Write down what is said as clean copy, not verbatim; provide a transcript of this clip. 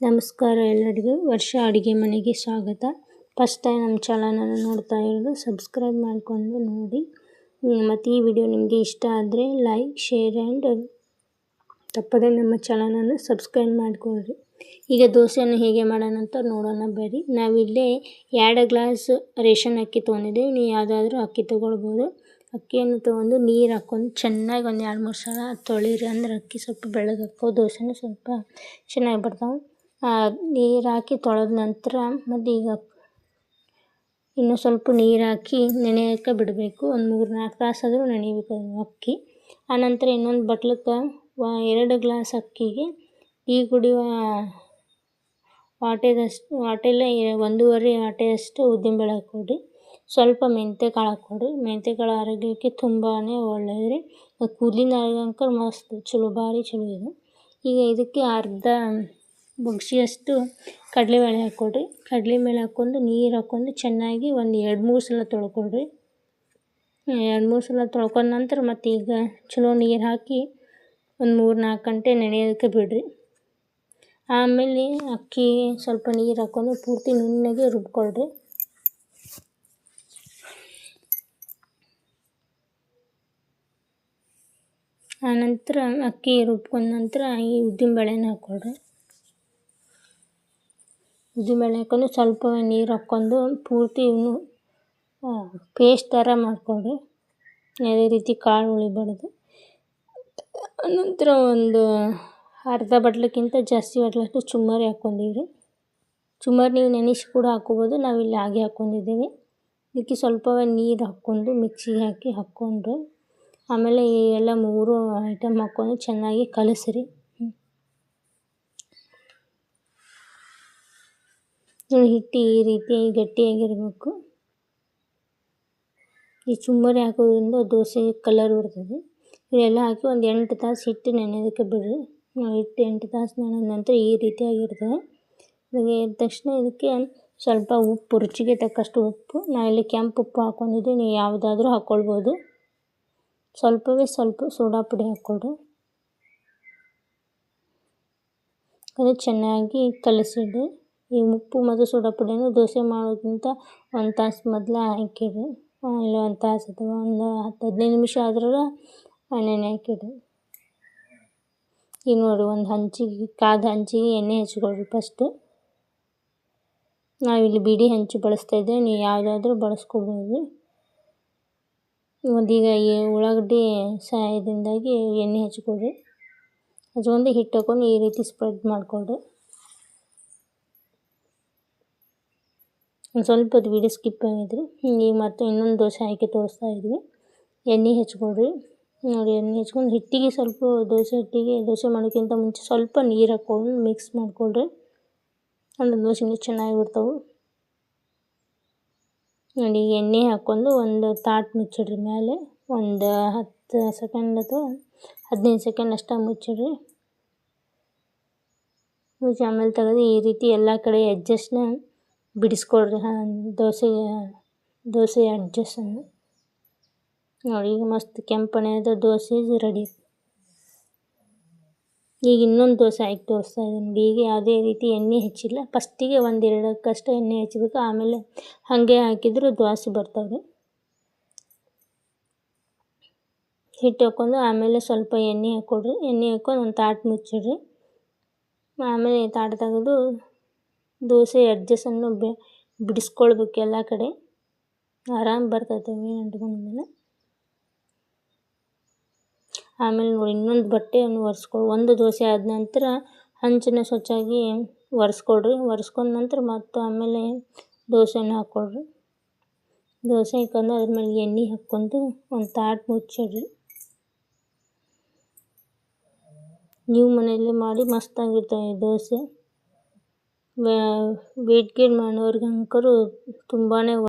ನಮಸ್ಕಾರ ಎಲ್ಲರಿಗೂ. ವರ್ಷ ಅಡುಗೆ ಮನೆಗೆ ಸ್ವಾಗತ. ಫಸ್ಟ್ ಟೈಮ್ ನಮ್ಮ ಚಾನಲನ್ನು ನೋಡ್ತಾ ಇರೋದು ಸಬ್ಸ್ಕ್ರೈಬ್ ಮಾಡಿಕೊಂಡು ನೋಡಿ. ಮತ್ತು ಈ ವಿಡಿಯೋ ನಿಮಗೆ ಇಷ್ಟ ಆದರೆ ಲೈಕ್, ಶೇರ್ ಆ್ಯಂಡ್ ತಪ್ಪದೇ ನಮ್ಮ ಚಾನಲನ್ನು ಸಬ್ಸ್ಕ್ರೈಬ್ ಮಾಡಿಕೊಳ್ಳಿ. ಈಗ ದೋಸೆಯನ್ನು ಹೇಗೆ ಮಾಡೋಣ ಅಂತ ನೋಡೋಣ ಬರ್ರಿ. ನಾವಿಲ್ಲೇ 2 ಗ್ಲಾಸ್ ರೇಷನ್ ಅಕ್ಕಿ ತೊಗೊಂಡಿದ್ದೀವಿ. ನೀವು ಯಾವುದಾದ್ರೂ ಅಕ್ಕಿ ತೊಗೊಳ್ಬೋದು. ಅಕ್ಕಿಯನ್ನು ತೊಗೊಂಡು ನೀರು ಹಾಕ್ಕೊಂಡು ಚೆನ್ನಾಗಿ ಒಂದು 2-3 ಸಲ ತೊಳಿರಿ. ಅಂದ್ರೆ ಅಕ್ಕಿ ಸ್ವಲ್ಪ ಬೆಳ್ಳಗೆ ದೋಸೆನೂ ಸ್ವಲ್ಪ ಚೆನ್ನಾಗಿ ಬರ್ತಾವೆ. ನೀರು ಹಾಕಿ ತೊಳೆದ ನಂತರ ಮತ್ತು ಈಗ ಇನ್ನೂ ಸ್ವಲ್ಪ ನೀರು ಹಾಕಿ ನೆನೆಯೋಕ್ಕೆ ಬಿಡಬೇಕು. ಒಂದು 3-4 ತಾಸಾದರೂ ನೆನೆಯಬೇಕು ಅಕ್ಕಿ. ಆನಂತರ ಇನ್ನೊಂದು ಬಟ್ಲಕ್ಕೆ 2 ಗ್ಲಾಸ್ ಅಕ್ಕಿಗೆ ಟೀ ಕುಡಿಯುವ ವಾಟೆಲ್ಲ 1.5 ವಾಟೆಯಷ್ಟು ಉದ್ದಿನಬೇಳೆ ಹಾಕ್ಕೊಡ್ರಿ. ಸ್ವಲ್ಪ ಮೆಂತ್ಯಕಾಳು ಹಾಕ್ಕೊಡ್ರಿ. ಮೆಂತ್ಯಕಾಳು ಆರೋಗ್ಯಕ್ಕೆ ತುಂಬಾ ಒಳ್ಳೆಯದು ರೀ. ಕೂದಲಿನ ಆರೋಗ್ಯಕ್ಕೆ ಮಸ್ತ್ ಚಲೋ, ಭಾರಿ ಚಲೋ ಇದು. ಈಗ ಇದಕ್ಕೆ ಅರ್ಧ ಬಗ್ಸಿಯಷ್ಟು ಕಡಲೆಬೇಳೆ ಹಾಕ್ಕೊಡ್ರಿ. ಕಡಲೆಬೇಳೆ ಹಾಕ್ಕೊಂಡು ನೀರು ಹಾಕ್ಕೊಂಡು ಚೆನ್ನಾಗಿ ಒಂದು 2-3 ಸಲ ತೊಳ್ಕೊಳ್ರಿ. 2-3 ಸಲ ತೊಳ್ಕೊಂಡ ನಂತರ ಮತ್ತು ಈಗ ಚಲೋ ನೀರು ಹಾಕಿ ಒಂದು 3-4 ಗಂಟೆ ನೆನೆಯೋದಕ್ಕೆ ಬಿಡಿರಿ. ಆಮೇಲೆ ಅಕ್ಕಿ ಸ್ವಲ್ಪ ನೀರು ಹಾಕ್ಕೊಂಡು ಪೂರ್ತಿ ನುಣ್ಣಗೆ ರುಬ್ಕೊಳ್ರಿ. ಆನಂತರ ಅಕ್ಕಿ ರುಬ್ಕೊಂಡ ನಂತರ ಈ ಉದ್ದಿನಬೇಳೆನ ಹಾಕ್ಕೊಳ್ರಿ. ಉದ್ದಿನಬೇಳೆ ಹಾಕ್ಕೊಂಡು ಸ್ವಲ್ಪ ನೀರು ಹಾಕ್ಕೊಂಡು ಪೂರ್ತಿ ಪೇಸ್ಟ್ ಥರ ಮಾಡ್ಕೊಳ್ರಿ. ಯಾವುದೇ ರೀತಿ ಕಾಳು ಉಳಿಬಾರ್ದು. ಅನಂತರ ಒಂದು ಅರ್ಧ ಬಟ್ಲಕ್ಕಿಂತ ಜಾಸ್ತಿ ಬಟ್ಲಷ್ಟು ಚುಮ್ಮರಿ ಹಾಕ್ಕೊಂಡಿವ್ರಿ. ಚುಮ್ಮರಿ ನೀವು ನೆನೆಸಿ ಕೂಡ ಹಾಕ್ಕೋಬೋದು. ನಾವಿಲ್ಲಿ ಹಾಗೆ ಹಾಕ್ಕೊಂಡಿದ್ದೀವಿ. ಇದಕ್ಕೆ ಸ್ವಲ್ಪ ನೀರು ಹಾಕ್ಕೊಂಡು ಮಿಕ್ಸಿಗೆ ಹಾಕ್ಕೊಂಡು ಆಮೇಲೆ ಈ ಎಲ್ಲ 3 ಐಟಮ್ ಹಾಕ್ಕೊಂಡು ಚೆನ್ನಾಗಿ ಕಲಸಿರಿ. ಹಿಟ್ಟು ಈ ರೀತಿ ಗಟ್ಟಿಯಾಗಿರಬೇಕು. ಈ ಚುಮ್ಮರಿ ಹಾಕೋದ್ರಿಂದ ದೋಸೆ ಕಲರ್ ಬರ್ತದೆ. ಇದೆಲ್ಲ ಹಾಕಿ ಒಂದು 8 ತಾಸು ಹಿಟ್ಟು ನೆನೆಯೋದಕ್ಕೆ ಬಿಡ್ರಿ. ಹಿಟ್ಟು 8 ತಾಸು ನೆನೆದ ನಂತರ ಈ ರೀತಿಯಾಗಿರ್ತದೆ. ಎದ್ದ ತಕ್ಷಣ ಇದಕ್ಕೆ ಸ್ವಲ್ಪ ಉಪ್ಪು, ರುಚಿಗೆ ತಕ್ಕಷ್ಟು ಉಪ್ಪು. ನಾವಿಲ್ಲಿ ಕೆಂಪು ಉಪ್ಪು ಹಾಕ್ಕೊಂಡಿದ್ದೀವಿ. ನೀವು ಯಾವುದಾದ್ರೂ ಹಾಕ್ಕೊಳ್ಬೋದು. ಸ್ವಲ್ಪ ಸೋಡಾ ಪುಡಿ ಹಾಕ್ಕೊಳ್ರಿ. ಅದು ಚೆನ್ನಾಗಿ ಕಲಸಿಡ್ರಿ. ಈ ಉಪ್ಪು ಮತ್ತು ಸೋಡಾ ಪುಡಿಯನ್ನು ದೋಸೆ ಮಾಡೋಕ್ಕಿಂತ 1 ತಾಸು ಮೊದಲು ಹಾಕಿಡ್ರಿ. ಇಲ್ಲ 1 ತಾಸು ಅಥವಾ ಒಂದು 10-15 ನಿಮಿಷ ಆದ್ರೂ ನೆನೆ ಹಾಕಿಡ್ರಿ. ಈಗ ನೋಡಿ, ಒಂದು ಕಾದ ಹಂಚಿಗೆ ಎಣ್ಣೆ ಹಚ್ಕೊಳ್ರಿ. ಫಸ್ಟು ನಾವಿಲ್ಲಿ ಬಿಡಿ ಹಂಚು ಬಳಸ್ತಾ ಇದ್ದೇವೆ. ನೀವು ಯಾವುದಾದ್ರೂ ಬಳಸ್ಕೊಬೋದು. ಈಗ ಈ ಉಳ್ಳಾಗಡ್ಡಿ ಸಹಾಯದಿಂದಾಗಿ ಎಣ್ಣೆ ಹಚ್ಕೊಳ್ರಿ. ಹಚ್ಕೊಂಡು ಹಿಟ್ಟು ಹಾಕೊಂಡು ಈ ರೀತಿ ಸ್ಪ್ರೆಡ್ ಮಾಡಿಕೊಳ್ರಿ. ಒಂದು ಸ್ವಲ್ಪ ಹೊತ್ತು ವಿಡಿಯೋ ಸ್ಕಿಪ್ ಆಗಿದ್ರಿ. ಈಗ ಮತ್ತೆ ಇನ್ನೊಂದು ದೋಸೆ ಹಾಕಿ ತೋರಿಸ್ತಾ ಇದ್ವಿ. ಎಣ್ಣೆ ಹಚ್ಕೊಳ್ರಿ. ನೋಡಿ, ಎಣ್ಣೆ ಹಚ್ಕೊಂಡು ಹಿಟ್ಟಿಗೆ ಸ್ವಲ್ಪ ದೋಸೆ ಮಾಡೋಕ್ಕಿಂತ ಮುಂಚೆ ಸ್ವಲ್ಪ ನೀರು ಹಾಕ್ಕೊಂಡು ಮಿಕ್ಸ್ ಮಾಡಿಕೊಳ್ರಿ. ಅಂದ್ರೆ ದೋಸೆನೂ ಚೆನ್ನಾಗಿ ಬರ್ತಾವೆ. ನೋಡಿ, ಎಣ್ಣೆ ಹಾಕ್ಕೊಂಡು ಒಂದು ತಾಟು ಮುಚ್ಚಿಡ್ರಿ. ಮೇಲೆ ಒಂದು 10 ಸೆಕೆಂಡ್ ಅಥವಾ 15 ಸೆಕೆಂಡ್ ಅಷ್ಟೇ ಮುಚ್ಚಿಡ್ರಿ. ಮುಚ್ಚಿ ಆಮೇಲೆ ತೆಗೆದು ಈ ರೀತಿ ಎಲ್ಲ ಕಡೆ ಎಡ್ಜಸ್ಟ್ನ ಬಿಡಿಸ್ಕೊಳ್ರಿ. ದೋಸೆ ಎಡ್ಜಸ್ಟನ್ನು ನೋಡಿ. ಈಗ ಮಸ್ತ್ ಕೆಂಪನೆಯಾದ ದೋಸೆ ರೆಡಿ. ಈಗ ಇನ್ನೊಂದು ದೋಸೆ ಹಾಕಿ ತೋರಿಸ್ತಾ ಇದ್ದೀನಿ. ಈಗ ಯಾವುದೇ ರೀತಿ ಎಣ್ಣೆ ಹಚ್ಚಿಲ್ಲ. ಫಸ್ಟಿಗೆ 1-2 ಎಣ್ಣೆ ಹಚ್ಚಬೇಕು. ಆಮೇಲೆ ಹಾಗೆ ಹಾಕಿದರೂ ದೋಸೆ ಬರ್ತಾವೆ. ಹಿಟ್ಟು ಹಾಕ್ಕೊಂಡು ಆಮೇಲೆ ಸ್ವಲ್ಪ ಎಣ್ಣೆ ಹಾಕ್ಕೊಡ್ರಿ. ಎಣ್ಣೆ ಹಾಕ್ಕೊಂಡು ಒಂದು ತಾಟು ಮುಚ್ಚಿಡ್ರಿ. ಆಮೇಲೆ ತಾಟು ತೆಗೆದು ದೋಸೆ ಎಡ್ಜಸ್ಟನ್ನು ಬಿಡಿಸ್ಕೊಳ್ಬೇಕು. ಎಲ್ಲ ಕಡೆ ಆರಾಮ್ ಬರ್ತೈತೆ ಅಂಟ್ಕೊಂಡ್ಮೇಲೆ. ಆಮೇಲೆ ನೋಡಿ, ಇನ್ನೊಂದು ಬಟ್ಟೆಯನ್ನು ಒಂದು ದೋಸೆ ಆದ ನಂತರ ಹಂಚನ್ನು ಸ್ವಚ್ಛಾಗಿ ಒರೆಸ್ಕೊಳ್ರಿ. ಒರೆಸ್ಕೊಂಡ ನಂತರ ಮತ್ತು ಆಮೇಲೆ ದೋಸೆಯನ್ನು ಹಾಕ್ಕೊಳ್ರಿ. ದೋಸೆ ಹಾಕ್ಕೊಂಡು ಅದ್ರ ಮೇಲೆ ಎಣ್ಣೆ ಹಾಕ್ಕೊಂಡು ಒಂದು ತಾಟು ಮುಚ್ಚಿಡ್ರಿ. ನೀವು ಮನೆಯಲ್ಲೇ ಮಾಡಿ ಮಸ್ತಾಗಿರ್ತವೆ ದೋಸೆ. ವೇಟ್ ಗೇನ್ ಮಾಡೋರ್ಗಂಕರು ತುಂಬಾ